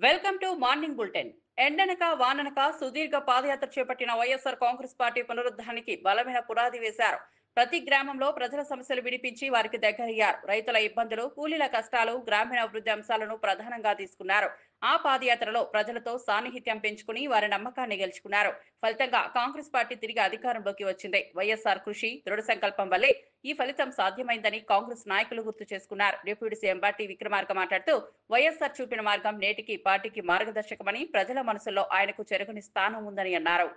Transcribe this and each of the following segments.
Welcome to morning bulletin. ఎండనక వాననక సుదీర్ఘ పాదయాత్ర చేపట్టిన వైఎస్ఆర్ కాంగ్రెస్ పార్టీ పునరుద్ధరణకి బలమైన పునాది వేశారు. ప్రతి గ్రామంలో ప్రజల సమస్యలు వినిపించి వారికి దగ్గరయ్యారు. రైతుల ఇబ్బందులు, కూలీల కష్టాలు, గ్రామీణాభివృద్ధి అంశాలను ప్రధానంగా తీసుకున్నారు. ఆ పాదయాత్రలో ప్రజలతో సాన్నిహిత్యం పెంచుకుని వారి నమ్మకాన్ని గెలుచుకున్నారు. ఫలితంగా కాంగ్రెస్ పార్టీ తిరిగి అధికారంలోకి వచ్చింది. వైఎస్ఆర్ కృషి, దృఢ సంకల్పం వల్లే ఈ ఫలితం సాధ్యమైందని కాంగ్రెస్ నాయకులు గుర్తు చేసుకున్నారు. డిప్యూటీ సీఎం బట్టి విక్రమార్క మాట్లాడుతూ వైఎస్ఆర్ చూపిన మార్గం నేటికి పార్టీకి మార్గదర్శకమని, ప్రజల మనసుల్లో ఆయనకు చెరగని స్థానం ఉందని అన్నారు.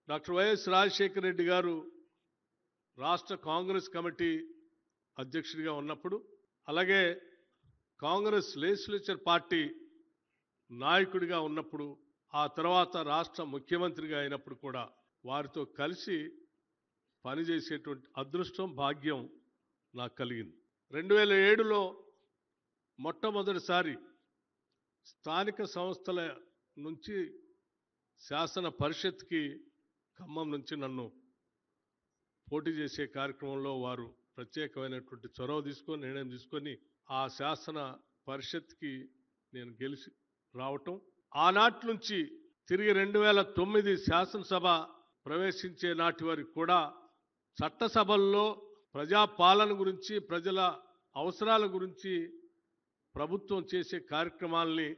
డాక్టర్ వైఎస్ రాజశేఖర రెడ్డి గారు రాష్ట్ర కాంగ్రెస్ కమిటీ అధ్యక్షుడిగా ఉన్నప్పుడు, అలాగే కాంగ్రెస్ లెజిస్లేచర్ పార్టీ నాయకుడిగా ఉన్నప్పుడు, ఆ తర్వాత రాష్ట్ర ముఖ్యమంత్రిగా అయినప్పుడు కూడా వారితో కలిసి పనిచేసేటువంటి అదృష్టం, భాగ్యం నాకు కలిగింది. 2007లో మొట్టమొదటిసారి స్థానిక సంస్థల నుంచి శాసన పరిషత్కి ఖమ్మం నుంచి నన్ను పోటీ చేసే కార్యక్రమంలో వారు ప్రత్యేకమైనటువంటి చొరవ తీసుకొని, నిర్ణయం తీసుకొని ఆ శాసన పరిషత్కి నేను గెలిచి రావటం, ఆనాటి నుంచి తిరిగి 2009 శాసనసభ ప్రవేశించే నాటి వరకు కూడా చట్టసభల్లో ప్రజాపాలన గురించి, ప్రజల అవసరాల గురించి ప్రభుత్వం చేసే కార్యక్రమాల్ని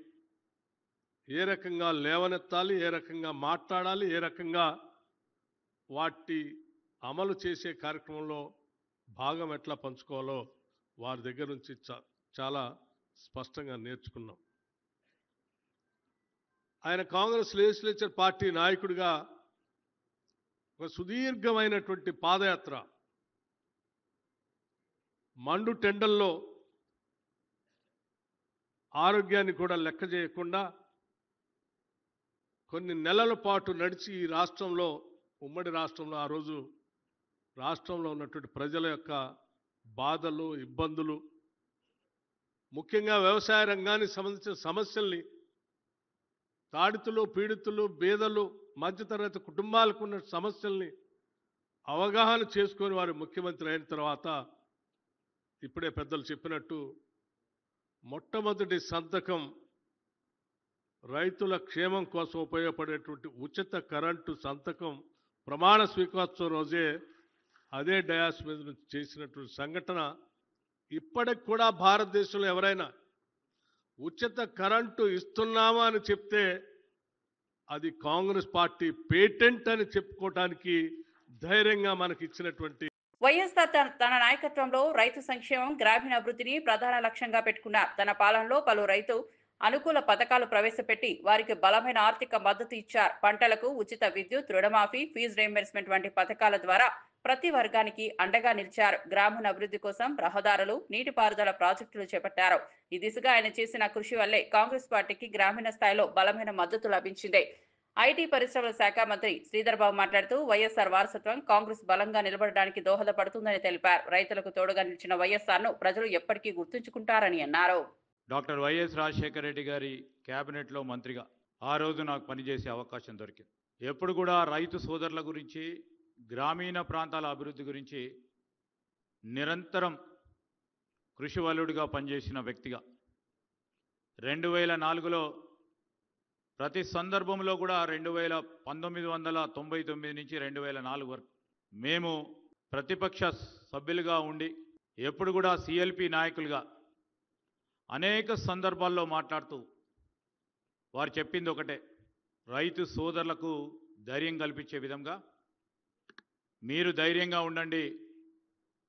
ఏ రకంగా లేవనెత్తాలి, ఏ రకంగా మాట్లాడాలి, ఏ రకంగా వాటి అమలు చేసే కార్యక్రమంలో భాగం ఎట్లా పంచుకోవాలో వారి దగ్గర నుంచి చాలా స్పష్టంగా నేర్చుకున్నాం. ఆయన కాంగ్రెస్ లెజిస్లేచర్ పార్టీ నాయకుడిగా ఒక సుదీర్ఘమైనటువంటి పాదయాత్ర, మండు టెండల్లో ఆరోగ్యాన్ని కూడా లెక్క చేయకుండా కొన్ని నెలల పాటు నడిచి ఈ రాష్ట్రంలో, ఉమ్మడి రాష్ట్రంలో, ఆ రోజు రాష్ట్రంలో ఉన్నటువంటి ప్రజల యొక్క బాధలు, ఇబ్బందులు, ముఖ్యంగా వ్యవసాయ రంగానికి సంబంధించిన సమస్యల్ని, తాడితులు, పీడితులు, బీదలు, మధ్యతరగతి కుటుంబాలకు ఉన్న సమస్యల్ని అవగాహన చేసుకొని వారు ముఖ్యమంత్రి అయిన తర్వాత ఇప్పుడే పెద్దలు చెప్పినట్టు మొట్టమొదటి సంతకం రైతుల క్షేమం కోసం ఉపయోగపడేటువంటి ఉచిత కరెంటు సంతకం ప్రమాణ స్వీకారోత్సవం రోజే అదే డయాస్ మీద నుంచి చేసినటువంటి సంఘటన. ఇప్పటికి కూడా భారతదేశంలో ఎవరైనా ఉచిత కరెంటు ఇస్తున్నామా అని చెప్తే అది కాంగ్రెస్ పార్టీ పేటెంట్ అని చెప్పుకోవటానికి ధైర్యంగా మనకి ఇచ్చినటువంటి వైఎస్ఆర్ తన నాయకత్వంలో రైతు సంక్షేమం, గ్రామీణాభివృద్ధిని ప్రధాన లక్ష్యంగా పెట్టుకున్నారు. తన పాలనలో పలు రైతు అనుకూల పథకాలు ప్రవేశపెట్టి వారికి బలమైన ఆర్థిక మద్దతు ఇచ్చారు. పంటలకు ఉచిత విద్యుత్, రుణమాఫీ, ఫీజు రీయింబర్స్మెంట్ వంటి పథకాల ద్వారా ప్రతి వర్గానికి అండగా నిలిచారు. గ్రామీణ అభివృద్ధి కోసం రహదారులు, నీటిపారుదల ప్రాజెక్టులు చేపట్టారు. ఈ దిశగా ఆయన చేసిన కృషి వల్లే కాంగ్రెస్ పార్టీకి గ్రామీణ స్థాయిలో బలమైన మద్దతు లభించింది. ఐటీ పరిశ్రమల శాఖ మంత్రి శ్రీధర్ బాబు మాట్లాడుతూ వైఎస్ఆర్ వారసత్వం కాంగ్రెస్ బలంగా నిలబడడానికి దోహదపడుతుందని తెలిపారు. రైతులకు తోడుగా నిలిచిన వైఎస్ఆర్ ను ప్రజలు ఎప్పటికీ గుర్తుంచుకుంటారని అన్నారు. డాక్టర్ వైఎస్ రాజశేఖర రెడ్డి గారి క్యాబినెట్లో మంత్రిగా ఆ రోజు నాకు పనిచేసే అవకాశం దొరికింది. ఎప్పుడు కూడా రైతు సోదరుల గురించి, గ్రామీణ ప్రాంతాల అభివృద్ధి గురించి నిరంతరం కృషివలుడిగా పనిచేసిన వ్యక్తిగా 2004లో ప్రతి సందర్భంలో కూడా 1999 నుంచి 2004 వరకు మేము ప్రతిపక్ష సభ్యులుగా ఉండి ఎప్పుడు కూడా సిఎల్పి నాయకులుగా అనేక సందర్భాల్లో మాట్లాడుతూ వారు చెప్పింది ఒకటే, రైతు సోదరులకు ధైర్యం కల్పించే విధంగా మీరు ధైర్యంగా ఉండండి.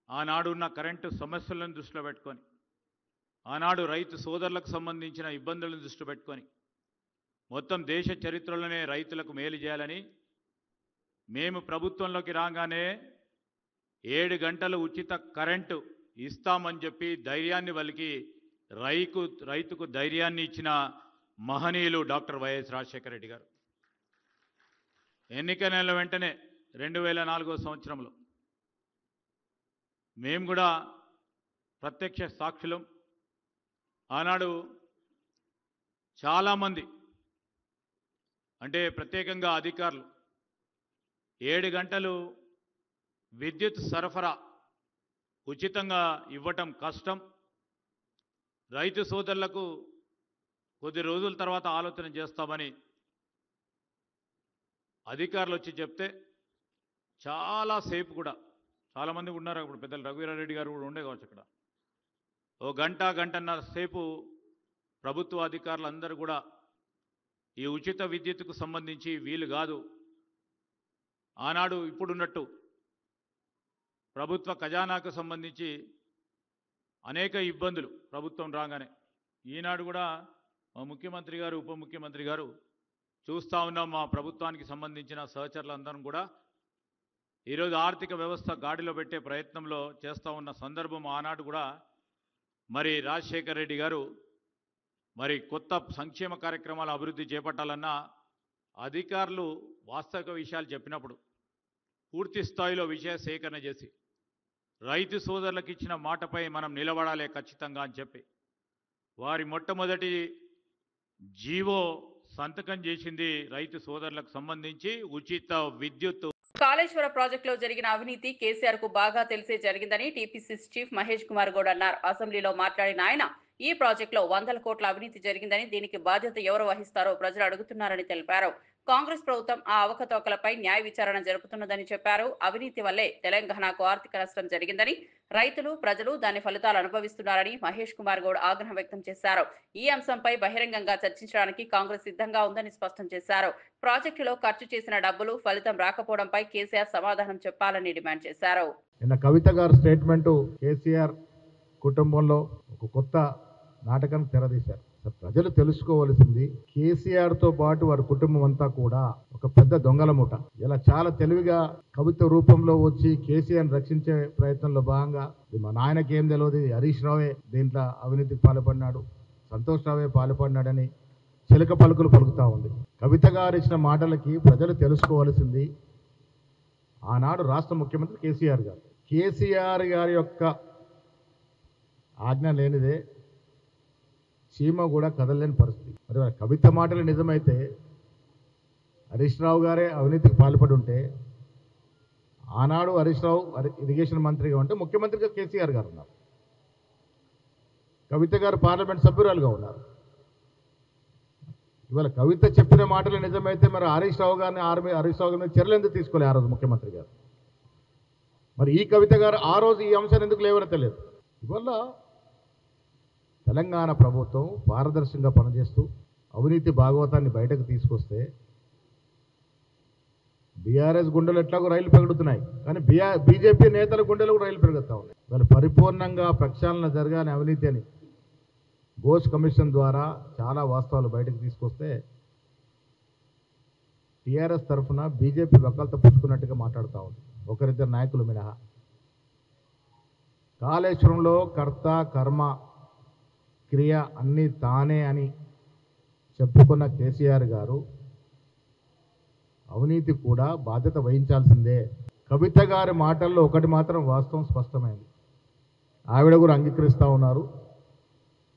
ఆనాడు ఉన్న కరెంటు సమస్యలను దృష్టిలో పెట్టుకొని, ఆనాడు రైతు సోదరులకు సంబంధించిన ఇబ్బందులను దృష్టిలో పెట్టుకొని మొత్తం దేశ చరిత్రలోనే రైతులకు మేలు చేయాలని మేము ప్రభుత్వంలోకి రాగానే 7 గంటలు ఉచిత కరెంటు ఇస్తామని చెప్పి ధైర్యాన్ని వలికి రైతుకు ధైర్యాన్ని ఇచ్చిన మహనీయులు డాక్టర్ వైఎస్ రాజశేఖర రెడ్డి గారు. ఎన్నికల వెంటనే 2004 సంవత్సరంలో మేము కూడా ప్రత్యక్ష సాక్షులం. ఆనాడు చాలామంది, అంటే ప్రత్యేకంగా అధికారులు 7 గంటలు విద్యుత్ సరఫరా ఉచితంగా ఇవ్వటం కష్టం, రైతు సోదరులకు కొద్ది రోజుల తర్వాత ఆలోచన చేస్తామని అధికారులు వచ్చి చెప్తే చాలాసేపు కూడా చాలామంది ఉన్నారు. అప్పుడు పెద్దలు రఘువీరారెడ్డి గారు కూడా ఉండే కావచ్చు అక్కడ. ఓ గంటన్నర సేపు ప్రభుత్వ అధికారులు అందరూ కూడా ఈ ఉచిత విద్యుత్తుకు సంబంధించి వీలు కాదు, ఆనాడు ఇప్పుడున్నట్టు ప్రభుత్వ ఖజానాకు సంబంధించి అనేక ఇబ్బందులు ప్రభుత్వం రాగానే, ఈనాడు కూడా మా ముఖ్యమంత్రి గారు ఉప ముఖ్యమంత్రి గారు చూస్తూ ఉన్నాం. మా ప్రభుత్వానికి సంబంధించిన సహచరులందరం కూడా ఈరోజు ఆర్థిక వ్యవస్థ గాడిలో పెట్టే ప్రయత్నంలో చేస్తూ ఉన్న సందర్భం. ఆనాడు కూడా మరి రాజశేఖర రెడ్డి గారు మరి కొత్త సంక్షేమ కార్యక్రమాల అభివృద్ధి చేపట్టాలన్నా అధికారులు వాస్తవిక విషయాలు చెప్పినప్పుడు పూర్తి స్థాయిలో విషయ సేకరణ చేసి రైతు సోదరులకు ఇచ్చిన మాటపై మనం నిలబడాలి ఖచ్చితంగా అని చెప్పి వారి మొట్టమొదటి జీవో సంతకం చేసింది రైతు సోదరులకు సంబంధించి ఉచిత విద్యుత్. కాళేశ్వర ప్రాజెక్టులో జరిగిన అవినీతి కేసీఆర్ కు బాగా తెలిసే జరిగిందని టీపీసీసీ చీఫ్ మహేష్ కుమార్ గౌడ్ అన్నారు. అసెంబ్లీలో మాట్లాడిన ఆయన ఈ ప్రాజెక్టులో 100 కోట్ల అవినీతి జరిగిందని, దీనికి బాధ్యత ఎవరు వహిస్తారో ప్రజలు అడుగుతున్నారని తెలిపారు. కాంగ్రెస్ ప్రభుత్వం ఆ అవకతవకలపై న్యాయ విచారణ జరుపుతున్నదని చెప్పారు. అవినీతి వల్లే తెలంగాణకు ఆర్థిక నష్టం జరిగిందని, రైతులు ప్రజలు దాని ఫలితాలు అనుభవిస్తున్నారని మహేష్ కుమార్ గౌడ్ ఆగ్రహం వ్యక్తం చేశారు. ఈ అంశంపై బహిరంగంగా చర్చించడానికి కాంగ్రెస్ సిద్ధంగా ఉందని స్పష్టం చేశారు. ప్రాజెక్టులో ఖర్చు చేసిన డబ్బులు ఫలితం రాకపోవడంపై కేసీఆర్ సమాధానం చెప్పాలని డిమాండ్ చేశారు. కవిత గారి స్టేట్మెంట్ కేసీఆర్ కుటుంబంలో ఒక కొత్త నాటకానికి తెరదీశారు. ప్రజలు తెలుసుకోవలసింది కేసీఆర్ తో పాటు వారి కుటుంబం అంతా కూడా ఒక పెద్ద దొంగల ముఠ. ఇలా చాలా తెలివిగా కవిత రూపంలో వచ్చి కేసీఆర్ రక్షించే ప్రయత్నంలో భాగంగా మా నాయనకి ఏం తెలియదు, హరీష్ రావే దీంట్లో అవినీతికి పాల్పడినాడు, సంతోష్ రావే పాల్పడినాడని చిలక పలుకులు పలుకుతా ఉంది. కవిత గారు ఇచ్చిన మాటలకి ప్రజలు తెలుసుకోవలసింది ఆనాడు రాష్ట్ర ముఖ్యమంత్రి కేసీఆర్ గారి యొక్క ఆజ్ఞ లేనిదే చీమ కూడా కదలలేని పరిస్థితి. మరి కవిత మాటలు నిజమైతే హరీష్ రావు గారే అవినీతికి పాల్పడి ఉంటే ఆనాడు హరీష్ రావు ఇరిగేషన్ మంత్రిగా ఉంటే ముఖ్యమంత్రిగా కేసీఆర్ గారు ఉన్నారు, కవిత గారు పార్లమెంట్ సభ్యురాలుగా ఉన్నారు. ఇవాళ కవిత చెప్పిన మాటలు నిజమైతే మరి హరీష్ రావు గారిని చర్యలు ఎందుకు తీసుకోలే ఆ రోజు ముఖ్యమంత్రి గారు? మరి ఈ కవిత గారు ఆ రోజు ఈ అంశాన్ని ఎందుకు లేవనెత్తలేదు? ఇవల్ల తెలంగాణ ప్రభుత్వం పారదర్శకంగా పనిచేస్తూ అవినీతి భాగవతాన్ని బయటకు తీసుకొస్తే బీఆర్ఎస్ గుండెలు ఎట్లాగో రైలు పెరుగుతున్నాయి, కానీ బీజేపీ నేతల గుండెలు కూడా రైలు పెరుగుతూ ఉన్నాయి. వాళ్ళు పరిపూర్ణంగా ప్రక్షాళన జరగాలని అవినీతి అని ఘోష్ కమిషన్ ద్వారా చాలా వాస్తవాలు బయటకు తీసుకొస్తే టీఆర్ఎస్ తరఫున బీజేపీ వకాలతో పుచ్చుకున్నట్టుగా మాట్లాడుతూ ఉంది, ఒకరిద్దరు నాయకులు మినహా. కాళేశ్వరంలో కర్త కర్మ క్రియ అన్నీ తానే అని చెప్పుకున్న కేసీఆర్ గారు అవినీతి కూడా బాధ్యత వహించాల్సిందే. కవిత గారి మాటల్లో ఒకటి మాత్రం వాస్తవం స్పష్టమైంది, ఆవిడ కూడా అంగీకరిస్తూ ఉన్నారు,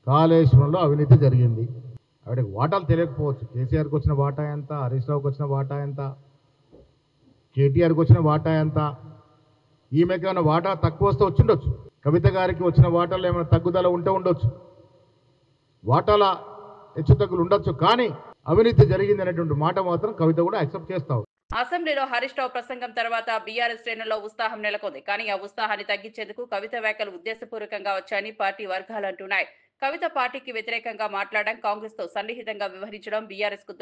కాళేశ్వరంలో అవినీతి జరిగింది. ఆవిడకి వాటాలు తెలియకపోవచ్చు, కేసీఆర్కి వచ్చిన వాటా ఎంత, హరీష్ రావుకి వచ్చిన వాటా ఎంత, కేటీఆర్కి వచ్చిన వాటా ఎంత, ఈమెకి ఏమైనా వాటా తక్కువ వస్తే వచ్చిండొచ్చు, కవిత గారికి వచ్చిన వాటాల్లో ఏమైనా తగ్గుదల ఉంటే ఉండొచ్చు, వాటాల హెచ్చుతగ్గులు ఉండొచ్చు, కానీ అవినీతి జరిగింది అనేటువంటి మాట మాత్రం కవిత కూడా యాక్సెప్ట్ చేస్తావు. అసెంబ్లీలో హరీష్ రావు ప్రసంగం తర్వాత బీఆర్ఎస్ శ్రేణుల్లో ఉత్సాహం నెలకొంది. కానీ ఆ ఉత్సాహాన్ని తగ్గించేందుకు కవిత వ్యాఖ్యలు ఉద్దేశపూర్వకంగా వచ్చాయని పార్టీ వర్గాలు అంటున్నాయి. కవిత పార్టీకి వ్యతిరేకంగా మాట్లాడడం, కాంగ్రెస్ తో సన్నిహితంగా వ్యవహరించడం బీఆర్ఎస్ కు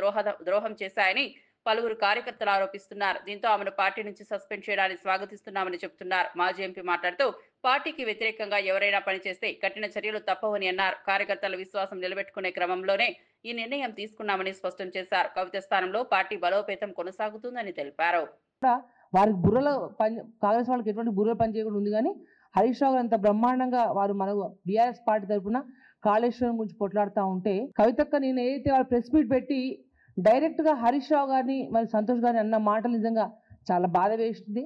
ద్రోహం చేశాయని పలువురు కార్యకర్తలు ఆరోపిస్తున్నారు. దీంతో ఆమెను పార్టీ నుంచి సస్పెండ్ చేయడాన్ని స్వాగతిస్తున్నామని చెబుతున్నారు. మాజీ ఎంపీ మాట్లాడుతూ పార్టీకి వ్యతిరేకంగా ఎవరైనా పనిచేస్తే కఠిన చర్యలు తప్పవని అన్నారు. కార్యకర్తల విశ్వాసం నిలబెట్టుకునే క్రమంలోనే ఈ నిర్ణయం తీసుకున్నామని స్పష్టం చేశారు. కవిత స్థానంలో పార్టీ బలోపేతం కొనసాగుతుందని తెలిపారు. వారికి బుర్రలో కాంగ్రెస్ వాళ్ళకి ఎటువంటి బుర్రలు పనిచేయకుండా ఉంది, కానీ హరీష్ రావు అంత బ్రహ్మాండంగా వారు మన బీఆర్ఎస్ పార్టీ తరఫున కాళేశ్వరం గురించి కొట్లాడుతూ ఉంటే కవితక్క నేను ఏదైతే వాళ్ళు ప్రెస్ మీట్ పెట్టి డైరెక్ట్గా హరీష్ రావు గారిని మరి సంతోష్ గారిని అన్న మాటలు నిజంగా చాలా బాధ వేస్తుంది.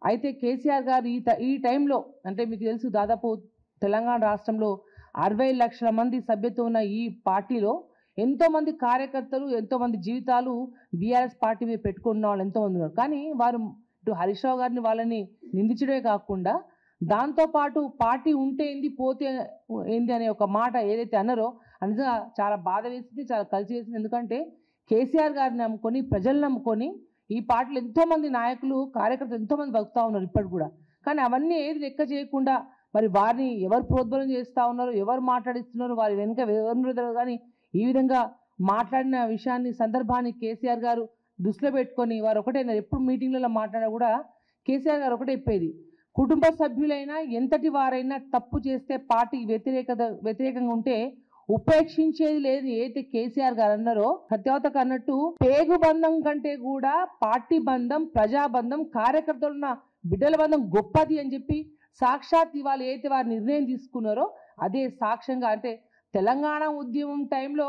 అయితే కేసీఆర్ గారు ఈ టైంలో అంటే మీకు తెలుసు దాదాపు తెలంగాణ రాష్ట్రంలో 60 లక్షల మంది సభ్యత్వం ఉన్న ఈ పార్టీలో ఎంతోమంది కార్యకర్తలు, ఎంతోమంది జీవితాలు బీఆర్ఎస్ పార్టీ మీద పెట్టుకున్న వాళ్ళు ఎంతోమంది ఉన్నారు. కానీ వారు ఇటు హరీష్ రావు గారిని వాళ్ళని నిందించడమే కాకుండా దాంతోపాటు పార్టీ ఉంటే ఏంది పోతే ఏంది అనే ఒక మాట ఏదైతే అన్నారో నిజంగా చాలా బాధ వేసింది, చాలా కలిసి వేసింది. ఎందుకంటే కేసీఆర్ గారిని నమ్ముకొని ప్రజలు నమ్ముకొని ఈ పార్టీలో ఎంతోమంది నాయకులు కార్యకర్తలు ఎంతోమంది బతుకుతూ ఉన్నారు ఇప్పటికి కూడా. కానీ అవన్నీ ఏది లెక్క చేయకుండా మరి వారిని ఎవరు ప్రోద్బలం చేస్తూ ఉన్నారు, ఎవరు మాట్లాడిస్తున్నారు, వారి వెనుక ఎవరు కానీ ఈ విధంగా మాట్లాడిన విషయాన్ని సందర్భాన్ని కేసీఆర్ గారు దృష్టిలో పెట్టుకొని వారు ఒకటే ఎప్పుడు మీటింగ్లలో మాట్లాడినా కూడా కేసీఆర్ గారు ఒకటే చెప్పేది, కుటుంబ సభ్యులైనా ఎంతటి వారైనా తప్పు చేస్తే పార్టీకి వ్యతిరేకంగా ఉంటే ఉపేక్షించేది లేదు. ఏదైతే కేసీఆర్ గారు అన్నారో సత్యవతకు అన్నట్టు పేగు బంధం కంటే కూడా పార్టీ బంధం, ప్రజాబంధం, కార్యకర్తలున్న బిడ్డల బంధం గొప్పది అని చెప్పి సాక్షాత్ ఇవాళ ఏదైతే వారు నిర్ణయం తీసుకున్నారో అదే సాక్ష్యంగా అంటే తెలంగాణ ఉద్యమం టైంలో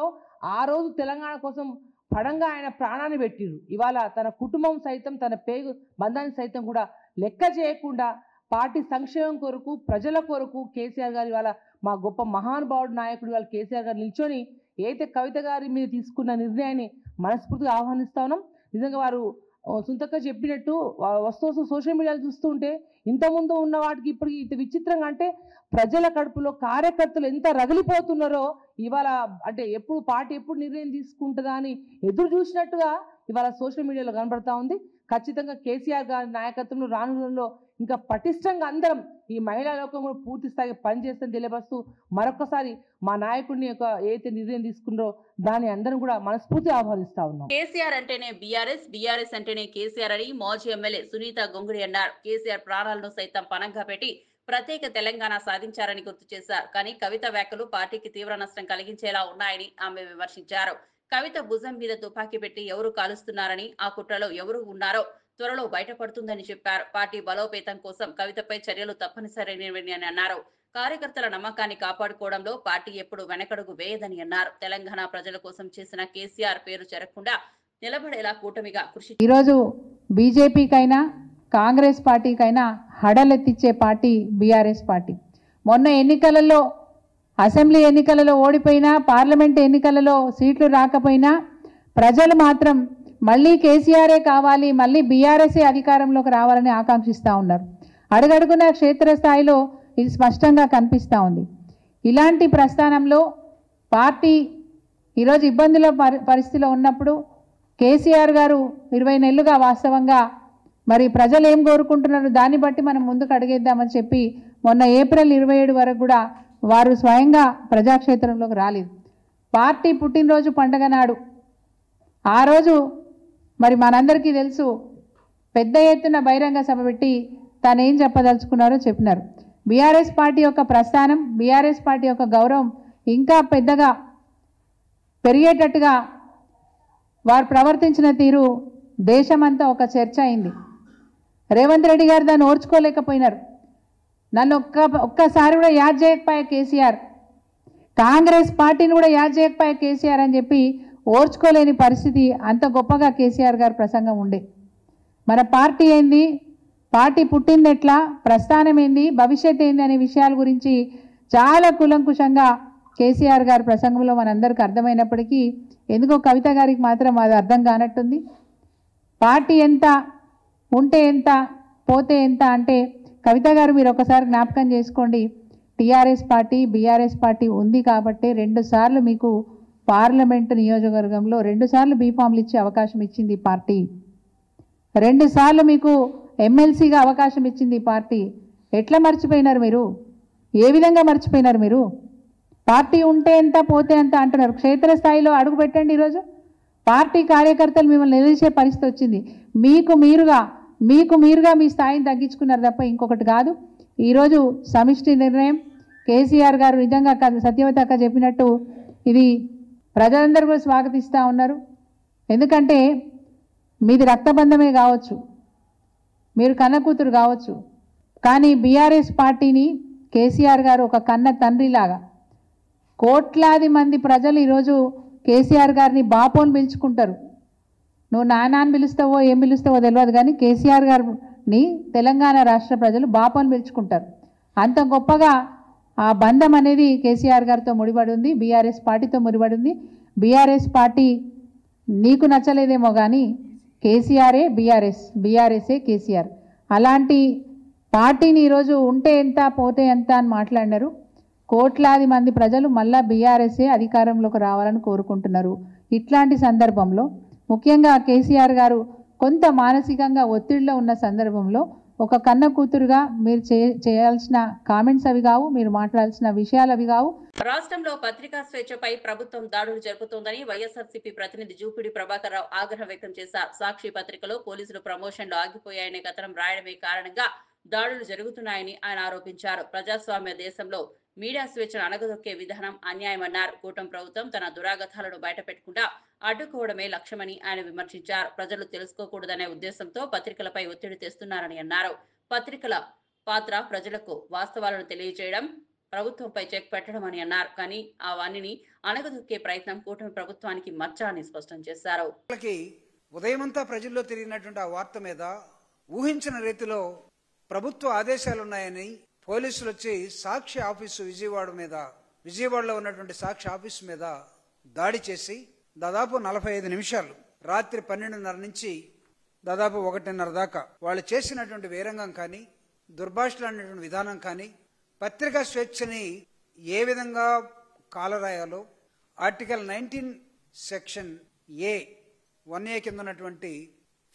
ఆ రోజు తెలంగాణ కోసం పడంగా ఆయన ప్రాణాన్ని పెట్టిరు. ఇవాళ తన కుటుంబం సైతం తన పేగు బంధాన్ని సైతం కూడా లెక్క చేయకుండా పార్టీ సంక్షేమం కొరకు ప్రజల కొరకు కేసీఆర్ గారు ఇవాళ మా గొప్ప మహానుభావుడు నాయకుడు ఇవాళ కేసీఆర్ గారు నిల్చొని ఏదైతే కవిత గారి మీద తీసుకున్న నిర్ణయాన్ని మనస్ఫూర్తిగా ఆహ్వానిస్తా ఉన్నాం. నిజంగా వారు సుంతక్క చెప్పినట్టు వస్తూ సోషల్ మీడియాలో చూస్తుంటే ఇంతకుముందు ఉన్న వాటికి ఇప్పటికి ఇంత విచిత్రంగా అంటే ప్రజల కడుపులో కార్యకర్తలు ఎంత రగిలిపోతున్నారో ఇవాళ అంటే ఎప్పుడు పార్టీ ఎప్పుడు నిర్ణయం తీసుకుంటుందా అని ఎదురు చూసినట్టుగా ఇవాళ సోషల్ మీడియాలో కనబడతా ఉంది. ఖచ్చితంగా కేసీఆర్ గారి నాయకత్వంలో రానులో ఇంకా పటిష్టంగా అందరం ఈ మహిళా లోకం కూడా పూర్తి స్థాయిగా పనిచేస్తుందని తెలియపరుస్తూ మరొకసారి మా నాయకుడిని యొక్క ఏదైతే నిర్ణయం తీసుకున్నారో దాన్ని అందరం కూడా మనస్ఫూర్తిగా ఆహ్వానిస్తా ఉన్నాం. కేసీఆర్ అంటేనే బీఆర్ఎస్, బీఆర్ఎస్ అంటేనే కేసీఆర్ అని మాజీ ఎమ్మెల్యే సునీత గొంగుడి అన్నారు. కేసీఆర్ ప్రాణాలను సైతం పణంగా పెట్టి ప్రత్యేక తెలంగాణ సాధించారని గుర్తు చేశారు. కానీ కవిత వ్యాఖ్యలు పార్టీకి తీవ్ర నష్టం కలిగించేలా ఉన్నాయని ఆమె విమర్శించారు. కవిత భుజం మీద తుపాకీ పెట్టి ఎవరు కాలుస్తున్నారని, ఆ కుట్రలో ఎవరు ఉన్నారో త్వరలో బయటపడుతుందని చెప్పారు. పార్టీ బలోపేతం కోసం కవితపై చర్యలు తప్పనిసరైనవని అన్నారు. కార్యకర్తల నమ్మకాన్ని కాపాడుకోవడంలో పార్టీ ఎప్పుడు వెనకడుగు వేయదని అన్నారు. తెలంగాణ ప్రజల కోసం చేసిన కేసీఆర్ పేరు చెరగకుండా నిలబడేలా కూటమిగా కృషి. ఈరోజు బీజేపీకైనా కాంగ్రెస్ పార్టీకైనా హడలెత్తిచ్చే పార్టీ బీఆర్ఎస్ పార్టీ. మొన్న ఎన్నికలలో అసెంబ్లీ ఎన్నికలలో ఓడిపోయినా, పార్లమెంట్ ఎన్నికలలో సీట్లు రాకపోయినా ప్రజలు మాత్రం మళ్ళీ కేసీఆరే కావాలి, మళ్ళీ బీఆర్ఎస్ఏ అధికారంలోకి రావాలని ఆకాంక్షిస్తూ ఉన్నారు. అడుగడుగున క్షేత్రస్థాయిలో ఇది స్పష్టంగా కనిపిస్తూ ఉంది. ఇలాంటి ప్రస్థానంలో పార్టీ ఈరోజు ఇబ్బందుల పరిస్థితిలో ఉన్నప్పుడు కేసీఆర్ గారు 20 నెలలుగా వాస్తవంగా మరి ప్రజలు ఏం కోరుకుంటున్నారు దాన్ని బట్టి మనం ముందుకు అడిగేద్దామని చెప్పి మొన్న ఏప్రిల్ 27 వరకు కూడా వారు స్వయంగా ప్రజాక్షేత్రంలోకి రాలేదు. పార్టీ పుట్టినరోజు పండగ నాడు ఆ రోజు మరి మనందరికీ తెలుసు పెద్ద ఎత్తున బహిరంగ సభ పెట్టి తాను ఏం చెప్పదలుచుకున్నారో చెప్పినారు. బీఆర్ఎస్ పార్టీ యొక్క ప్రస్థానం, బీఆర్ఎస్ పార్టీ యొక్క గౌరవం ఇంకా పెద్దగా పెరిగేటట్టుగా వారు ప్రవర్తించిన తీరు దేశమంతా ఒక చర్చ అయింది. రేవంత్ రెడ్డి గారు దాన్ని ఓర్చుకోలేకపోయినారు. నన్ను ఒక్కసారి కూడా యాద్ చేయకపోయా కేసీఆర్, కాంగ్రెస్ పార్టీని కూడా యాద్ చేయకపోయా కేసీఆర్ అని చెప్పి ఓర్చుకోలేని పరిస్థితి. అంత గొప్పగా కేసీఆర్ గారు ప్రసంగం ఉండే. మన పార్టీ ఏంది, పార్టీ పుట్టింది ఎట్లా, ప్రస్థానం ఏంది, భవిష్యత్ ఏంది అనే విషయాల గురించి చాలా కులంకుశంగా కేసీఆర్ గారి ప్రసంగంలో మనందరికీ అర్థమైనప్పటికీ ఎందుకో కవిత గారికి మాత్రం అది అర్థం కానట్టుంది. పార్టీ ఎంత ఉంటే ఎంత పోతే ఎంత అంటే కవిత గారు మీరు ఒకసారి జ్ఞాపకం చేసుకోండి. టీఆర్ఎస్ పార్టీ బీఆర్ఎస్ పార్టీ ఉంది కాబట్టి 2 సార్లు మీకు పార్లమెంటు నియోజకవర్గంలో 2 సార్లు బీఫామ్లు ఇచ్చే అవకాశం ఇచ్చింది పార్టీ. 2 సార్లు మీకు ఎమ్మెల్సీగా అవకాశం ఇచ్చింది పార్టీ. ఎట్లా మర్చిపోయినారు మీరు? ఏ విధంగా మర్చిపోయినారు మీరు? పార్టీ ఉంటే ఎంత పోతే ఎంత అంటున్నారు. క్షేత్రస్థాయిలో అడుగు పెట్టండి. ఈరోజు పార్టీ కార్యకర్తలు మిమ్మల్ని నిలదీసే పరిస్థితి వచ్చింది. మీకు మీరుగా మీ స్థాయిని తగ్గించుకున్నారు తప్ప ఇంకొకటి కాదు. ఈరోజు సమిష్టి నిర్ణయం కేసీఆర్ గారు నిజంగా సత్యవతి అక్క చెప్పినట్టు ఇది ప్రజలందరూ కూడా స్వాగతిస్తూ ఉన్నారు. ఎందుకంటే మీది రక్తబంధమే కావచ్చు, మీరు కన్న కూతురు కావచ్చు, కానీ బీఆర్ఎస్ పార్టీని కేసీఆర్ గారు ఒక కన్న తండ్రిలాగా కోట్లాది మంది ప్రజలు ఈరోజు కేసీఆర్ గారిని బాపోని పిలుచుకుంటారు. నువ్వు నాన్న పిలుస్తావో ఏం పిలుస్తావో తెలియదు కానీ కేసీఆర్ గారిని తెలంగాణ రాష్ట్ర ప్రజలు బాపోని పిలుచుకుంటారు. అంత గొప్పగా ఆ బంధం అనేది కేసీఆర్ గారితో ముడిపడి ఉంది, బీఆర్ఎస్ పార్టీతో ముడిపడి ఉంది. బీఆర్ఎస్ పార్టీ నీకు నచ్చలేదేమో కానీ కేసీఆరే బీఆర్ఎస్, బీఆర్ఎస్ఏ కేసీఆర్. అలాంటి పార్టీని ఈరోజు ఉంటే ఎంత పోతే ఎంత అని మాట్లాడినారు. కోట్లాది మంది ప్రజలు మళ్ళా బీఆర్ఎస్ఏ అధికారంలోకి రావాలని కోరుకుంటున్నారు. ఇట్లాంటి సందర్భంలో ముఖ్యంగా కేసీఆర్ గారు కొంత మానసికంగా ఒత్తిడిలో ఉన్న సందర్భంలో ఒక కన్న కూతురుగా మీరు చేయాల్సిన కామెంట్స్ అవి కావు, మీరు మాట్లాడాల్సిన విషయాలు అవి కావు. రాష్ట్రంలో పత్రికా స్వేచ్ఛపై ప్రభుత్వం దాడులు జరుపుతోందని వైఎస్ఆర్సీపీ ప్రతినిధి జూపిడి ప్రభాకర్ రావు ఆగ్రహం వ్యక్తం చేశారు. సాక్షి పత్రికలో పోలీసులు ప్రమోషన్లు ఆగిపోయాయనే కథనం రాయడమే కారణంగా దాడులు జరుగుతున్నాయని ఆయన ఆరోపించారు. ప్రజాస్వామ్య దేశంలో మీడియా స్వేచ్ఛను అణగదొక్కే విధానం అన్యాయమన్నారు. కూటమి ప్రభుత్వం తన దురాగతాలను బయటపెట్టకుండా అడ్డుకోవడమే లక్ష్యమని ఆయన విమర్శించారు. ప్రజలు తెలుసుకోకూడదనే ఉద్దేశంతో పత్రికలపై ఒత్తిడి తెస్తున్నారని అన్నారు. పత్రికల పాత్ర ప్రజలకు వాస్తవాలను తెలియజేయడం, ప్రభుత్వంపై చెక్ పెట్టడం అని అన్నారు. కానీ అవన్నీ అణగదొక్కే ప్రయత్నం కూటమి ప్రభుత్వానికి మచ్చ అని స్పష్టం చేశారు. ఉదయమంతా ప్రజల్లో తిరిగినటువంటి ఆ వార్త మీద ఊహించిన రీతిలో ప్రభుత్వ ఆదేశాలున్నాయని పోలీసులు వచ్చి సాక్షి ఆఫీసు విజయవాడలో ఉన్నటువంటి సాక్షి ఆఫీసు మీద దాడి చేసి దాదాపు 45 నిమిషాలు రాత్రి 12:30 నుంచి దాదాపు 1:30 దాకా వాళ్ళు చేసినటువంటి వీరంగం కానీ దుర్భాషలాడినటువంటి విధానం కానీ పత్రికా స్వేచ్ఛని ఏ విధంగా కాలరాయాలో ఆర్టికల్ 19 సెక్షన్ A కింద ఉన్నటువంటి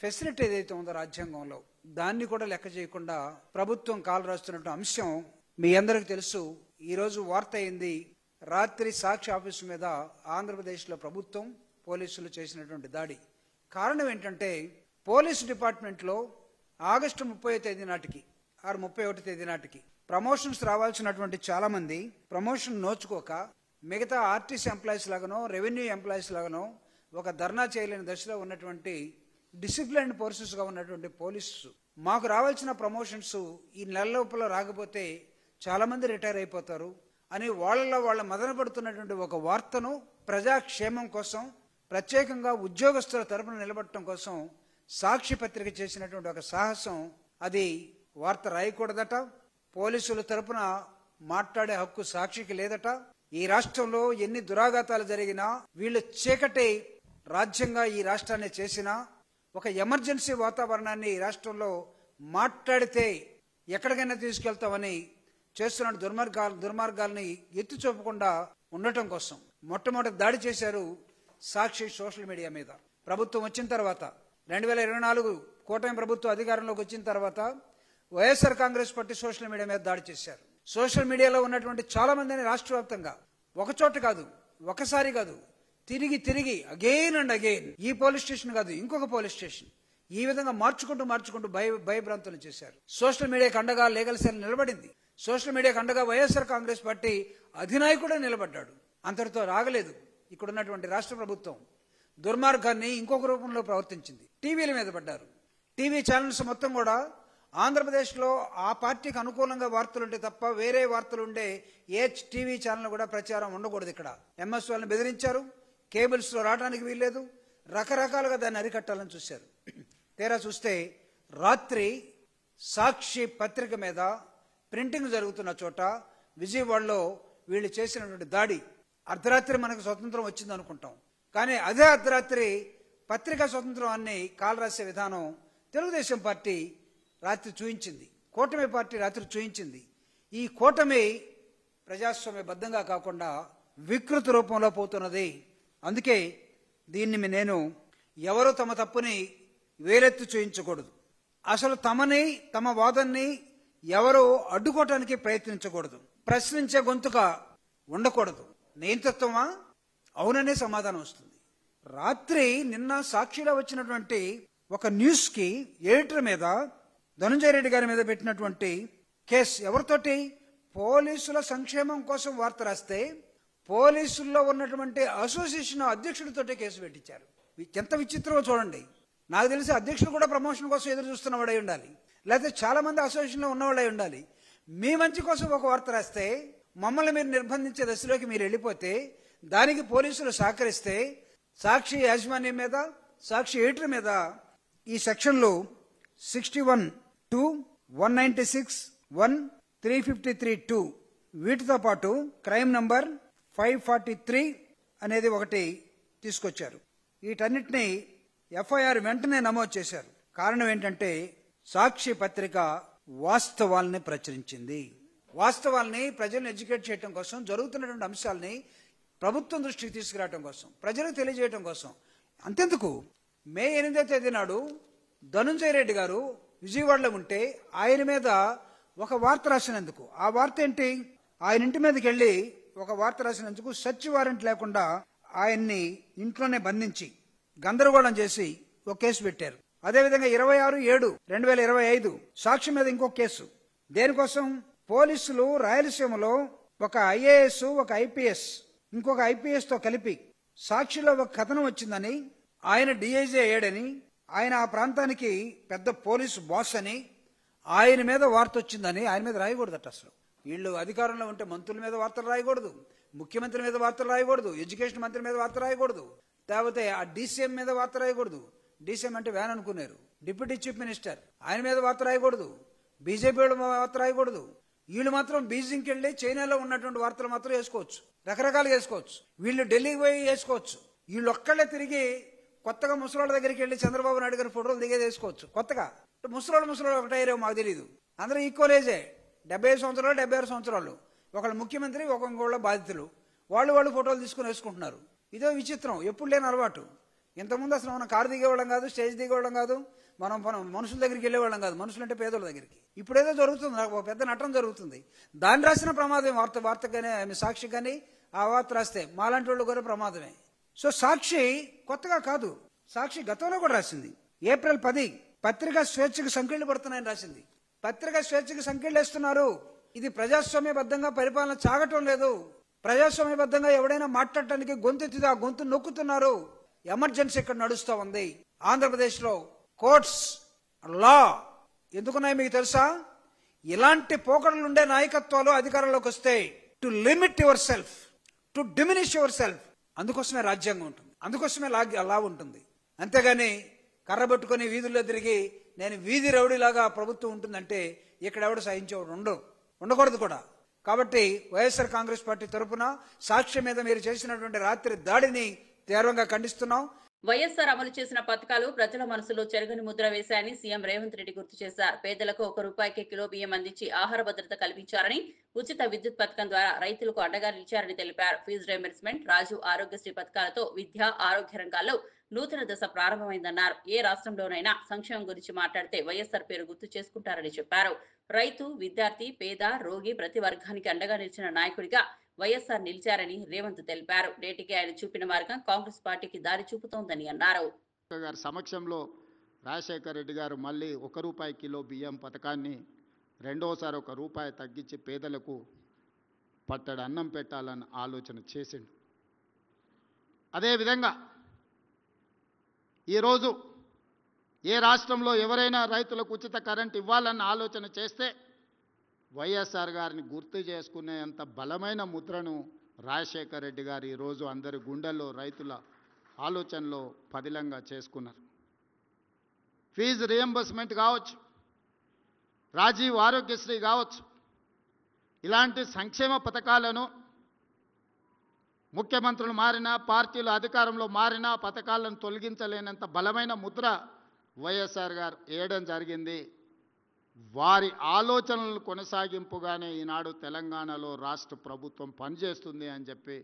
ఫెసిలిటీ ఏదైతే ఉందో రాజ్యాంగంలో దాన్ని కూడా లెక్క చేయకుండా ప్రభుత్వం కాలు రాస్తున్నటువంటి అంశం మీ అందరికి తెలుసు. ఈరోజు వార్త అయింది, రాత్రి సాక్షి ఆఫీసు మీద ఆంధ్రప్రదేశ్లో ప్రభుత్వం పోలీసులు చేసినటువంటి దాడి. కారణం ఏంటంటే పోలీసు డిపార్ట్మెంట్లో ఆగస్టు 30వ తేదీ నాటికి 31వ తేదీ నాటికి ప్రమోషన్స్ రావాల్సినటువంటి చాలా మంది ప్రమోషన్ నోచుకోక మిగతా ఆర్టీసీ ఎంప్లాయీస్ లాగానో రెవెన్యూ ఎంప్లాయీస్ లాగానో ఒక ధర్నా చేయలేని దశలో ఉన్నటువంటి డిసిప్లిన్ ఫోర్సెస్గా ఉన్నటువంటి పోలీసు మాకు రావాల్సిన ప్రమోషన్స్ ఈ నెల లోపల రాకపోతే చాలా మంది రిటైర్ అయిపోతారు అని వాళ్ళ మదన పడుతున్నటువంటి ఒక వార్తను ప్రజాక్షేమం కోసం ప్రత్యేకంగా ఉద్యోగస్తుల తరపున నిలబడటం కోసం సాక్షి పత్రిక చేసినటువంటి ఒక సాహసం. అది వార్త రాయకూడదట, పోలీసుల తరపున మాట్లాడే హక్కు సాక్షికి లేదట. ఈ రాష్ట్రంలో ఎన్ని దురాఘాతాలు జరిగినా వీళ్ళు చీకటి రాజ్యంగా ఈ రాష్ట్రాన్ని చేసినా ఒక ఎమర్జెన్సీ వాతావరణాన్ని ఈ రాష్ట్రంలో మాట్లాడితే ఎక్కడికైనా తీసుకెళ్తామని చేస్తున్న దుర్మార్గాల్ని ఎత్తి చూపకుండా ఉండటం కోసం మొట్టమొదటి దాడి చేశారు సాక్షి సోషల్ మీడియా మీద. ప్రభుత్వం వచ్చిన తర్వాత 2024 కూటమి ప్రభుత్వం అధికారంలోకి వచ్చిన తర్వాత YSR Congress party social media మీద దాడి చేశారు. సోషల్ మీడియాలో ఉన్నటువంటి చాలా మందిని రాష్ట్ర వ్యాప్తంగా ఒకచోట కాదు, ఒకసారి కాదు, తిరిగి అగైన్ అండ్ అగైన్ ఈ పోలీస్ స్టేషన్ కాదు ఇంకొక పోలీస్ స్టేషన్ ఈ విధంగా మార్చుకుంటూ భయభ్రాంతులు చేశారు. సోషల్ మీడియాకి అండగా లీగల్ సెల్ నిలబడింది. సోషల్ మీడియాకి అండగా వైఎస్ఆర్ కాంగ్రెస్ పార్టీ అధినాయకుడే నిలబడ్డాడు. అంతటితో రాగలేదు. ఇక్కడ ఉన్నటువంటి రాష్ట్ర ప్రభుత్వం దుర్మార్గాన్ని ఇంకొక రూపంలో ప్రవర్తించింది. టీవీల మీద పడ్డారు. టీవీ ఛానల్స్ మొత్తం కూడా ఆంధ్రప్రదేశ్లో ఆ పార్టీకి అనుకూలంగా వార్తలుంటే తప్ప వేరే వార్తలుండే ఏ టీవీ ఛానల్ కూడా ప్రచారం ఉండకూడదు. ఇక్కడ ఎంఎస్ వాళ్ళని బెదిరించారు, కేబుల్స్లో రావడానికి వీల్లేదు, రకరకాలుగా దాన్ని అరికట్టాలని చూశారు. తీరా చూస్తే రాత్రి సాక్షి పత్రిక మీద ప్రింటింగ్ జరుగుతున్న చోట విజయవాడలో వీళ్ళు చేసినటువంటి దాడి, అర్ధరాత్రి మనకు స్వతంత్రం వచ్చింది అనుకుంటాం, కానీ అదే అర్ధరాత్రి పత్రికా స్వతంత్రాన్ని కాలరాసే విధానం తెలుగుదేశం పార్టీ రాత్రి చూయించింది, కూటమి పార్టీ రాత్రి చూయించింది. ఈ కూటమి ప్రజాస్వామ్యబద్ధంగా కాకుండా వికృత రూపంలో పోతున్నది. అందుకే దీన్ని నేను ఎవరు తమ తప్పుని వేలెత్తి చూయించకూడదు, అసలు తమ వాదనని ఎవరు అడ్డుకోవటానికి ప్రయత్నించకూడదు, ప్రశ్నించే గొంతుగా ఉండకూడదు. నియంతృత్వమా? అవుననే సమాధానం వస్తుంది. రాత్రి నిన్న సాక్షిలో వచ్చినటువంటి ఒక న్యూస్కి ఎడిటర్ మీద ధనంజయ రెడ్డి గారి మీద పెట్టినటువంటి కేసు ఎవరితోటి? పోలీసుల సంక్షేమం కోసం వార్త రాస్తే పోలీసుల్లో ఉన్నటువంటి అసోసియేషన్ అధ్యక్షుడితోటే కేసు పెట్టించారు. ఎంత విచిత్రమో చూడండి. నాకు తెలిసి అధ్యక్షుడు కూడా ప్రమోషన్ కోసం ఎదురు చూస్తున్నవాడై ఉండాలి, లేకపోతే చాలా మంది అసోసియేషన్లో ఉన్నవాడై ఉండాలి. మీ మంచి కోసం ఒక వార్త రాస్తే మమ్మల్ని మీరు నిర్బంధించే దశలోకి మీరు వెళ్ళిపోతే దానికి పోలీసులు సహకరిస్తే సాక్షి యాజమాన్యం మీద, సాక్షి ఎడిటర్ మీద ఈ సెక్షన్లు 61(2), 196(1), 353(2) వీటితో పాటు క్రైమ్ నంబర్ 543 అనేది ఒకటి తీసుకొచ్చారు. వీటన్నిటినీ ఎఫ్ఐఆర్ వెంటనే నమోదు చేశారు. కారణం ఏంటంటే సాక్షి పత్రిక వాస్తవాల్ని ప్రచురించింది. వాస్తవాల్ని ప్రజలను ఎడ్యుకేట్ చేయడం కోసం, జరుగుతున్నటువంటి అంశాలని ప్రభుత్వం దృష్టికి తీసుకురావడం కోసం, ప్రజలకు తెలియజేయడం కోసం. అంతెందుకు, మే 8వ తేదీ నాడు ధనుంజయ రెడ్డి గారు విజయవాడలో ఉంటే ఆయన మీద ఒక వార్త రాసినందుకు, ఆ వార్త ఏంటి, ఆయన ఇంటి మీదకి వెళ్ళి ఒక వార్త రాసినందుకు సెర్చ్ వారెంట్ లేకుండా ఆయన్ని ఇంట్లోనే బంధించి గందరగోళం చేసి ఒక కేసు పెట్టారు. అదేవిధంగా 26/7/2025 సాక్షి మీద ఇంకొక కేసు. దేనికోసం? పోలీసులు రాయలసీమలో ఒక ఐఏఎస్, ఒక ఐపీఎస్, ఇంకొక ఐపీఎస్ తో కలిపి సాక్షిలో ఒక కథనం వచ్చిందని, ఆయన డిఐజీ అయ్యాడని, ఆయన ఆ ప్రాంతానికి పెద్ద పోలీసు బాస్ అని, ఆయన మీద వార్త వచ్చిందని ఆయన మీద రాయకూడదట. అసలు వీళ్ళు అధికారంలో ఉంటే మంత్రుల మీద వార్తలు రాయకూడదు, ముఖ్యమంత్రి మీద వార్తలు రాయకూడదు, ఎడ్యుకేషన్ మంత్రి మీద వార్త రాయకూడదు, లేకపోతే ఆ డీసీఎం మీద వార్త రాయకూడదు. డీసీఎం అంటే వ్యాన్ అనుకున్నారు. డిప్యూటీ చీఫ్ మినిస్టర్, ఆయన మీద వార్త రాయకూడదు, బీజేపీ వార్త రాయకూడదు. వీళ్ళు మాత్రం బీజింగ్కి వెళ్ళి చైనాలో ఉన్నటువంటి వార్తలు మాత్రం వేసుకోవచ్చు, రకరకాలుగా వేసుకోవచ్చు. వీళ్ళు ఢిల్లీకి పోయి వేసుకోవచ్చు. వీళ్ళు ఒక్కళ్ళే తిరిగి కొత్తగా ముసలోళ్ళ దగ్గరికి వెళ్ళి చంద్రబాబు నాయుడు గారి ఫోటోలు దిగేది వేసుకోవచ్చు. కొత్తగా ముసలోళ్ళు ఒకటైరో మాకు తెలియదు, అందరూ ఈక్వల్ ఏజే, 75 సంవత్సరాలు 76 సంవత్సరాలు. ఒకళ్ళు ముఖ్యమంత్రి, ఒకళ్ళు బాధితులు, వాళ్ళు ఫోటోలు తీసుకుని వేసుకుంటున్నారు. ఇదో విచిత్రం, ఎప్పుడు లేని అలవాటు. ఇంతకుముందు అసలు మనం కారు దిగేవాళ్ళం కాదు, స్టేజ్ దిగేవాళ్ళం కాదు, మనం మనుషుల దగ్గరికి వెళ్ళేవాళ్ళం కాదు, మనుషులు అంటే పేదోళ్ళ దగ్గరికి. ఇప్పుడేదో జరుగుతుంది, ఒక పెద్ద నటన జరుగుతుంది. దాన్ని రాసిన ప్రమాదం వార్త కానీ సాక్షి కానీ ఆ వార్త రాస్తే మాలాంటి వాళ్ళు కూడా ప్రమాదమే. సో సాక్షి కొత్తగా కాదు, సాక్షి గతంలో కూడా రాసింది. ఏప్రిల్ 10 పత్రికా స్వేచ్ఛకు సంకెళ్లు పడుతున్నాయని రాసింది. పత్రికా స్వేచ్ఛకు సంకెళ్లు వేస్తున్నారు. ఇది ప్రజాస్వామ్యబద్ధంగా పరిపాలన సాగటం లేదు. ప్రజాస్వామ్యబద్ధంగా ఎవడైనా మాట్లాడటానికి గొంతెత్తితే ఆ గొంతు నొక్కుతున్నారు. ఎమర్జెన్సీ ఇక్కడ నడుస్తూ ఉంది. ఆంధ్రప్రదేశ్ లో కోర్ట్స్ లా ఎందుకున్నాయి మీకు తెలుసా? ఇలాంటి పోకడలుండే నాయకత్వాలు అధికారంలోకి వస్తే to limit your self, to diminish your self. అందుకోసమే రాజ్యాంగం ఉంటుంది, అందుకోసమే లా ఉంటుంది. అంతేగాని కర్రబెట్టుకుని వీధుల్లో తిరిగి నేను వీధి రౌడీలాగా ప్రభుత్వం ఉంటుందంటే ఇక్కడ ఎవడు సహించేవాడు ఉండకూడదు కూడా. కాబట్టి వైఎస్ఆర్ కాంగ్రెస్ పార్టీ తరఫున సాక్షి మీద మీరు చేసినటువంటి రాత్రి దాడిని తీవ్రంగా ఖండిస్తున్నాం. వైఎస్ఆర్ అమలు చేసిన పథకాలు ప్రజల మనసులో చెరగని ముద్ర వేశాయని సీఎం రేవంత్ రెడ్డి గుర్తు చేశారు. పేదలకు ₹1 కిలో బియ్యం అందించి ఆహార భద్రత కల్పించారని, ఉచిత విద్యుత్ పథకం ద్వారా రైతులకు అండగా నిలిచారని తెలిపారు. ఫీజు రియంబర్స్మెంట్, రాజు ఆరోగ్యశ్రీ పథకాలతో విద్య, ఆరోగ్య రంగాల్లో నూతన దశ ప్రారంభమైందన్నారు. ఏ రాష్ట్రంలోనైనా సంక్షేమం గురించి మాట్లాడితే వైఎస్ఆర్ పేరు గుర్తు చేసుకుంటారని చెప్పారు. రైతు, విద్యార్థి, పేద, రోగి ప్రతి వర్గానికి అండగా నిలిచిన నాయకుడిగా వైఎస్ఆర్ నిలిచారని రేవంత్ తెలిపారు. నేటికి ఆయన చూపిన మార్గం కాంగ్రెస్ పార్టీకి దారి చూపుతోందని అన్నారు. గారి సమక్షంలో రాజశేఖర రెడ్డి గారు మళ్ళీ ₹1 కిలో బియ్యం పథకాన్ని రెండోసారి ₹1 తగ్గించి పేదలకు పట్టడి అన్నం పెట్టాలని ఆలోచన చేసిండు. అదేవిధంగా ఈరోజు ఏ రాష్ట్రంలో ఎవరైనా రైతులకు ఉచిత కరెంట్ ఇవ్వాలన్న ఆలోచన చేస్తే వైఎస్ఆర్ గారిని గుర్తు చేసుకునేంత బలమైన ముద్రను రాజశేఖర రెడ్డి గారు ఈరోజు అందరి గుండెల్లో రైతుల ఆలోచనలో పదిలంగా చేసుకున్నారు. ఫీజు రియంబర్స్మెంట్ కావచ్చు, రాజీవ్ ఆరోగ్యశ్రీ కావచ్చు, ఇలాంటి సంక్షేమ పథకాలను ముఖ్యమంత్రులు మారినా, పార్టీలు అధికారంలో మారినా పథకాలను తొలగించలేనంత బలమైన ముద్ర వైఎస్ఆర్ గారు వేయడం జరిగింది. వారి ఆలోచనలు కొనసాగింపుగానే ఈనాడు తెలంగాణలో రాష్ట్ర ప్రభుత్వం పనిచేస్తుంది అని చెప్పి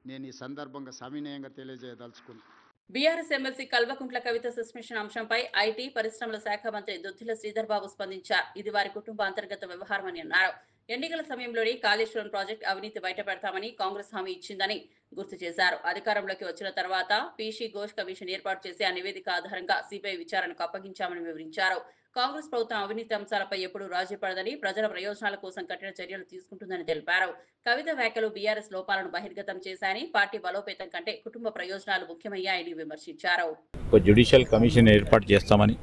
నేను ఈ సందర్భంగా సవినయంగా తెలియజేయదలుచుకున్నాను. BRS MLC Kalvakuntla Kavitha suspension అంశంపై ఐటీ పరిశ్రమల శాఖ మంత్రి దుద్దిల శ్రీధర్ బాబు స్పందించారు. ఇది వారి కుటుంబ అంతర్గత వ్యవహారమని అన్నారు. ఎన్నికల సమయంలోనే కాళేశ్వరం ప్రాజెక్టు అవినీతి బయటపెడతామని కాంగ్రెస్ హామీ ఇచ్చిందని గుర్తు చేశారు. అధికారంలోకి వచ్చిన తర్వాత పీసీ ఘోష్ కమిషన్ ఏర్పాటు చేసి ఆ నివేదిక ఆధారంగా సిబిఐ విచారణకు అప్పగించామని వివరించారు. కాంగ్రెస్ ప్రభుత్వం అవినీతి అంశాలపై ఎప్పుడూ రాజీ పడదని, ప్రజల ప్రయోజనాల కోసం కఠిన చర్యలు తీసుకుంటుందని తెలిపారు. కవిత వ్యాఖ్యలు బీఆర్ఎస్ లోపాలను బహిర్గతం చేశాయని, పార్టీ బలోపేతం కంటే కుటుంబ ప్రయోజనాలు ముఖ్యమయ్యాయని విమర్శించారు. జ్యుడిషియల్ కమిషన్ ఏర్పాటు చేస్తామని,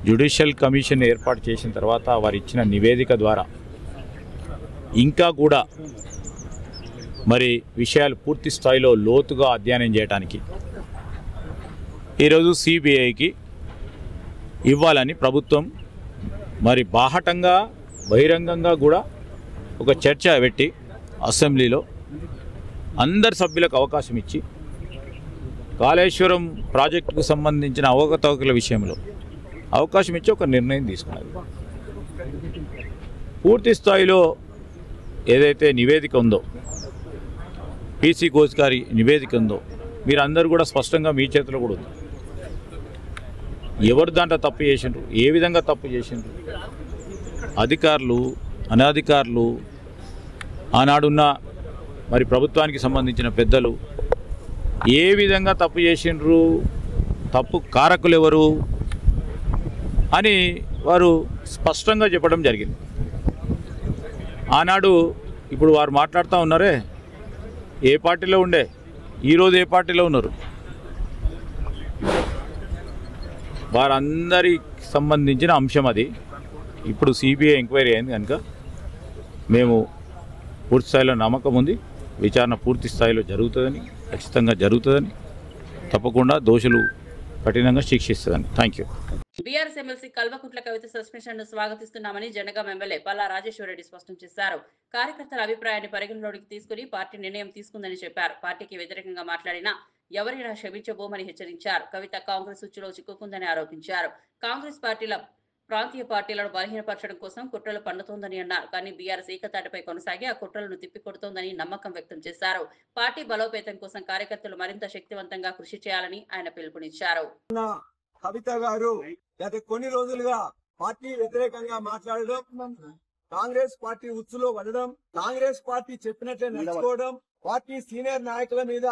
జ్యుడిషియల్ కమిషన్ ఏర్పాటు చేసిన తర్వాత వారు ఇచ్చిన నివేదిక ద్వారా ఇంకా కూడా మరి విషయాలు పూర్తి స్థాయిలో లోతుగా అధ్యయనం చేయడానికి ఈరోజు సిబిఐకి ఇవ్వాలని ప్రభుత్వం మరి బాహటంగా బహిరంగంగా కూడా ఒక చర్చ పెట్టి అసెంబ్లీలో అందరి సభ్యులకు అవకాశం ఇచ్చి కాళేశ్వరం ప్రాజెక్టుకు సంబంధించిన అవకతవకల విషయంలో అవకాశం ఇచ్చి ఒక నిర్ణయం తీసుకున్నారు. పూర్తి స్థాయిలో ఏదైతే నివేదిక ఉందో, పీసీ ఘోష్ గారి నివేదిక ఉందో, మీరందరూ కూడా స్పష్టంగా మీ చేతిలో కూడా ఉంది. ఎవరు దాంట్లో తప్పు చేసిండ్రు, ఏ విధంగా తప్పు చేసిండ్రు, అధికారులు అనధికారులు, ఆనాడున్న మరి ప్రభుత్వానికి సంబంధించిన పెద్దలు ఏ విధంగా తప్పు చేసిండ్రు, తప్పు కారకులు ఎవరు అని వారు స్పష్టంగా చెప్పడం జరిగింది. ఆనాడు ఇప్పుడు వారు మాట్లాడుతూ ఉన్నారే, ఏ పార్టీలో ఉండే, ఈరోజు ఏ పార్టీలో ఉన్నారు, వారందరికి సంబంధించిన అంశం అది. ఇప్పుడు సిబిఐ ఎంక్వైరీ అయింది కనుక మేము పూర్తి స్థాయిలో నమ్మకం ఉంది, విచారణ పూర్తి స్థాయిలో జరుగుతుందని, ఖచ్చితంగా జరుగుతుందని, తప్పకుండా దోషులు కఠినంగా శిక్షిస్తుందని. Thank you. B R S MLC Kalvakuntla Kavitha suspension ను స్వాగతిస్తున్నామని జనగాం ఎమ్మెల్యే పల్లా రాజేశ్వరరెడ్డి స్పష్టం చేశారు. కార్యకర్తల అభిప్రాయాన్ని పరిగణలోకి తీసుకుని పార్టీ నిర్ణయం తీసుకుందని చెప్పారు. పార్టీకి వ్యతిరేకంగా మాట్లాడినా ఎవరైనా క్షమించబోమని హెచ్చరించారు. కవిత కాంగ్రెస్ ఉచ్చులో చిక్కుకుందని ఆరోపించారు. కాంగ్రెస్ పార్టీల ప్రాంతీయ పార్టీలను బలహీనపరచడం కోసం కుట్రలు పన్నుతోందని అన్నారు. కానీ బీఆర్ఎస్ ఏకతాటిపై కొనసాగి ఆ కుట్రలను తిప్పికొడుతోందని నమ్మకం వ్యక్తం చేశారు. పార్టీ బలోపేతం కోసం కార్యకర్తలు మరింత శక్తివంతంగా కృషి చేయాలని ఆయన పిలుపునిచ్చారు. కవిత గారు గత కొన్ని రోజులుగా పార్టీ వ్యతిరేకంగా మాట్లాడడం, కాంగ్రెస్ పార్టీ ఉచ్చులో పడడం, కాంగ్రెస్ పార్టీ చెప్పినట్లే నడుచుకోవడం, పార్టీ సీనియర్ నాయకుల మీద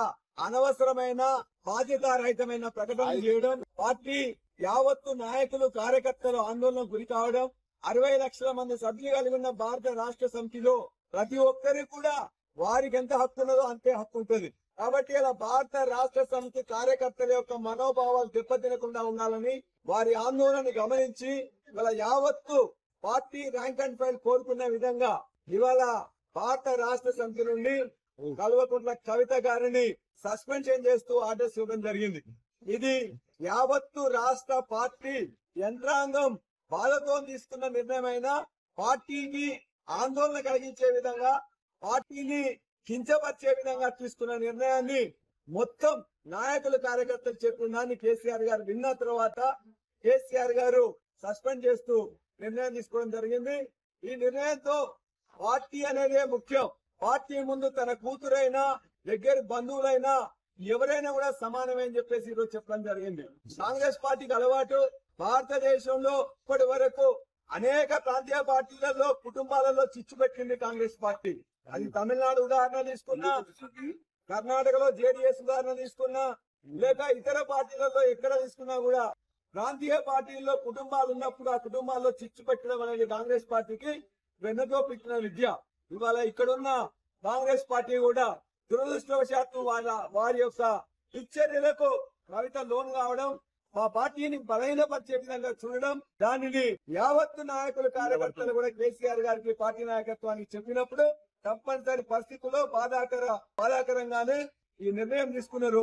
అనవసరమైన బాధ్యతారహితమైన ప్రకటన చేయడం, పార్టీ యావత్తు నాయకులు కార్యకర్తలు ఆందోళనకు గురి కావడం, 60 లక్షల మంది సభ్యులు కలిగి ఉన్న భారత రాష్ట్ర సమితిలో ప్రతి ఒక్కరికి కూడా వారికి ఎంత హక్కు ఉన్నదో అంతే హక్కు ఉంటుంది. కాబట్టి ఇలా భారత రాష్ట్ర సమితి కార్యకర్తల యొక్క మనోభావాలు దెబ్బతినకుండా ఉండాలని వారి ఆందోళనని గమనించి ఇవాళ యావత్తు పార్టీ ర్యాంక్ అండ్ ఫైల్ కోరుకున్న విధంగా ఇవాళ భారత రాష్ట్ర సమితి నుండి కల్వకుంట్ల కవిత గారిని సస్పెన్షన్ చేస్తూ ఆర్డర్స్ ఇవ్వడం జరిగింది. ఇది యావత్తు రాష్ట్ర పార్టీ యంత్రాంగం బాధతో తీసుకున్న నిర్ణయమైన, పార్టీకి ఆందోళన కలిగించే విధంగా, పార్టీని కించపరిచే విధంగా తీసుకున్న నిర్ణయాన్ని మొత్తం నాయకులు కార్యకర్తలు చెప్పిన కేసీఆర్ గారు విన్న తర్వాత కేసీఆర్ గారు సస్పెండ్ చేస్తూ నిర్ణయం తీసుకోవడం జరిగింది. ఈ నిర్ణయంతో పార్టీ అనేదే ముఖ్యం. పార్టీ ముందు తన కూతురైనా దగ్గర బంధువులైనా ఎవరైనా కూడా సమానమే అని చెప్పేసి ఈరోజు చెప్పడం జరిగింది. కాంగ్రెస్ పార్టీకి అలవాటు భారతదేశంలో ఇప్పటి వరకు అనేక ప్రాంతీయ పార్టీలలో కుటుంబాలలో చిచ్చు పెట్టింది కాంగ్రెస్ పార్టీ. అది తమిళనాడు ఉదాహరణ తీసుకున్నా, కర్ణాటకలో జేడీఎస్ ఉదాహరణ తీసుకున్నా, లేక ఇతర పార్టీలలో ఎక్కడ తీసుకున్నా కూడా ప్రాంతీయ పార్టీల్లో కుటుంబాలు ఉన్నప్పుడు ఆ కుటుంబాల్లో చిచ్చు పెట్టడం అనేది కాంగ్రెస్ పార్టీకి వెన్నతో పెట్టిన విద్య. ఇవాళ ఇక్కడున్న కాంగ్రెస్ పార్టీ కూడా దురదృష్టవశాత్తు వారి యొక్క దుశ్చర్యలకు కవిత లోన్ కావడం, మా పార్టీని బలహీనపరిచే విధంగా చూడడం, దానిని యావత్తు నాయకులు కార్యకర్తలు కూడా కేసీఆర్ గారికి పార్టీ నాయకత్వానికి చెప్పినప్పుడు తప్పనిసరి పరిస్థితుల్లో బాధాకరంగానే ఈ నిర్ణయం తీసుకున్నారు.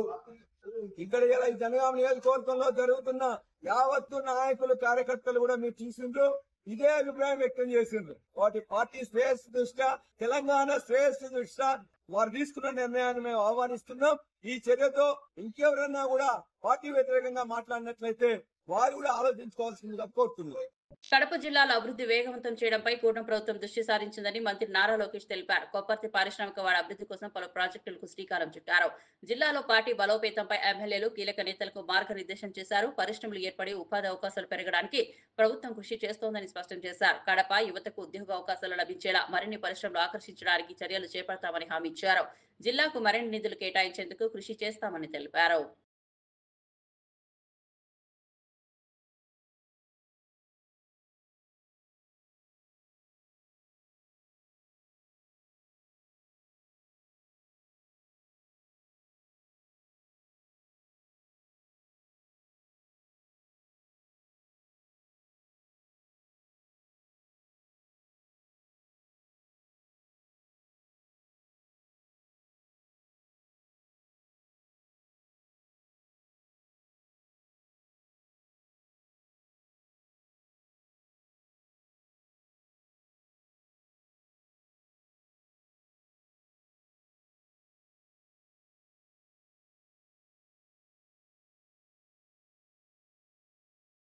ఇక్కడ ఇలా ఈ జనగామ నియోజకవర్గంలో జరుగుతున్న యావత్తు నాయకులు కార్యకర్తలు కూడా మీరు చూసిండ్రు, ఇదే అభిప్రాయం వ్యక్తం చేసిండ్రు. వాటి పార్టీ శ్రేయస్సు దృష్ట్యా, తెలంగాణ శ్రేయస్సు దృష్ట్యా వారు తీసుకున్న నిర్ణయాన్ని మేము ఆహ్వానిస్తున్నాం. ఈ చర్యతో ఇంకెవరన్నా కూడా పార్టీ వ్యతిరేకంగా మాట్లాడినట్లయితే వారు కూడా ఆలోచించుకోవాల్సిందిగా కోరుతున్నారు. కడప జిల్లాలో అభివృద్ధి వేగవంతం చేయడంపై కూటమి ప్రభుత్వం దృష్టి సారించిందని మంత్రి నారా లోకేష్ తెలిపారు. కొప్పర్తి పారిశ్రామిక వాడ అభివృద్ధి కోసం పలు ప్రాజెక్టులకు శ్రీకారం చుట్టారు. జిల్లాలో పార్టీ బలోపేతంపై ఎమ్మెల్యేలు కీలక నేతలకు మార్గనిర్దేశం చేశారు. పరిశ్రమలు ఏర్పడి ఉపాధి అవకాశాలు పెరగడానికి ప్రభుత్వం కృషి చేస్తోందని స్పష్టం చేశారు. కడప యువతకు ఉద్యోగ అవకాశాలు లభించేలా మరిన్ని పరిశ్రమలు ఆకర్షించడానికి చర్యలు చేపడతామని హామీ ఇచ్చారు. జిల్లాకు మరిన్ని నిధులు కేటాయించేందుకు కృషి చేస్తామని తెలిపారు.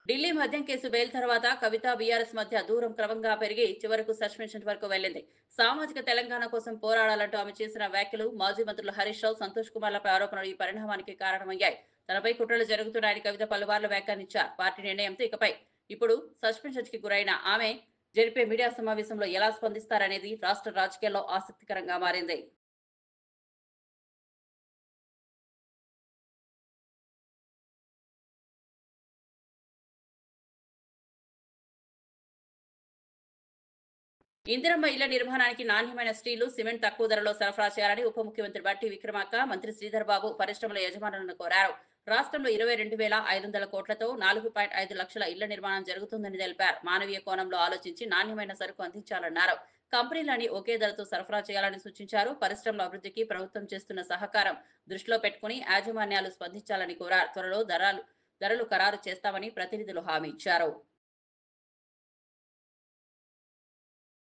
ఢిల్లీ మద్యం కేసు బెయిల్ తర్వాత కవిత బీఆర్ఎస్ మధ్య దూరం క్రమంగా పెరిగి చివరకు సస్పెన్షన్ వరకు వెళ్లింది. సామాజిక తెలంగాణ కోసం పోరాడాలంటూ ఆమె చేసిన వ్యాఖ్యలు, మాజీ మంత్రులు హరీష్ రావు, సంతోష్ కుమార్లపై ఆరోపణలు ఈ పరిణామానికి కారణమయ్యాయి. తనపై కుట్రలు జరుగుతున్నాయని కవిత పలుమార్లు వ్యాఖ్యానించారు. పార్టీ నిర్ణయంతో ఇప్పుడు సస్పెన్షన్ కి గురైన ఆమె జరిపే మీడియా సమావేశంలో ఎలా స్పందిస్తారనేది రాష్ట్ర రాజకీయాల్లో ఆసక్తికరంగా మారింది. ఇందిరమ్మ ఇళ్ల నిర్మాణానికి నాణ్యమైన స్టీలు, సిమెంట్ తక్కువ ధరలో సరఫరా చేయాలని ఉప ముఖ్యమంత్రి బట్టి విక్రమార్క, మంత్రి శ్రీధర్ బాబు పరిశ్రమల యజమానులను కోరారు. రాష్ట్రంలో 22,500 కోట్లతో 4.5 లక్షల ఇళ్ల నిర్మాణం జరుగుతుందని తెలిపారు. మానవీయ కోణంలో ఆలోచించి నాణ్యమైన సరుకు అందించాలన్నారు. కంపెనీలని ఒకే ధరతో సరఫరా చేయాలని సూచించారు. పరిశ్రమల అభివృద్ధికి ప్రభుత్వం చేస్తున్న సహకారం దృష్టిలో పెట్టుకుని యాజమాన్యాలు స్పందించాలని కోరారు. త్వరలో ధరలు ఖరారు చేస్తామని ప్రతినిధులు హామీ ఇచ్చారు.